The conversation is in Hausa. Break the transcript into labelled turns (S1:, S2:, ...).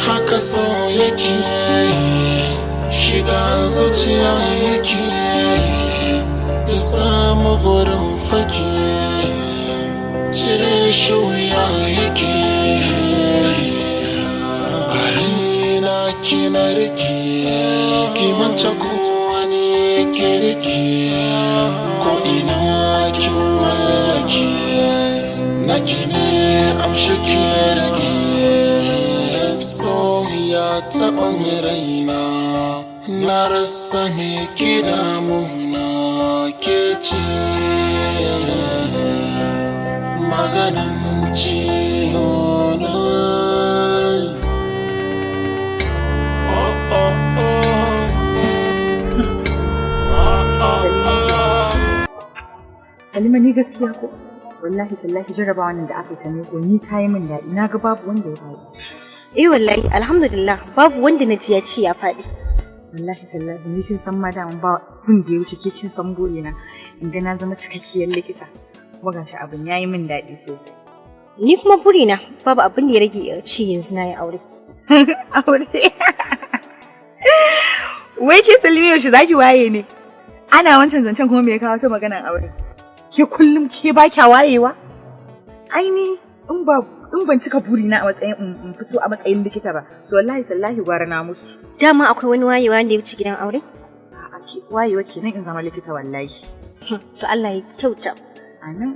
S1: haka so yake shiga zuciya yake ya samu gurin fake cire shi wuya yake a raina kina rike kimanta kowane kirki ko ina kin mallake naki ne amshi kirki so ya taɓa raina na rasa me ke damuna ke ce maganin ciwona.
S2: Halima ni gaskiya ko wallahi tallahi jarraba wannan da aka yi ta miko ni ta yi min daɗi na ga babu wanda ya faɗi.
S3: Wallahi alhamdulillah babu wanda na ji ya ci ya faɗi.
S2: Wallahi tallahi ni kin san madam ba kun da ya wuce ke kin san burina in ga na zama cikakkiyar likita kuma gashi abin yayi min daɗi sosai.
S3: Ni kuma burina babu abin da ya rage ci yanzu na yi aure.
S2: Aure. Wai ke Salima yaushe zaki waye ne? Ana wancan zancen kuma me ya kawo ta maganar aure? Ke kullum ke ba kya wayewa? Ai ni in ban cika burina a matsayin in fito a matsayin likita ba to wallahi sallahi gwara na mutu.
S3: Dama akwai wani wayewa da ya wuce gidan aure?
S2: A'a ke wayewa kenan in zama likita wallahi.
S3: To Allah ya kyauta.
S2: Amin.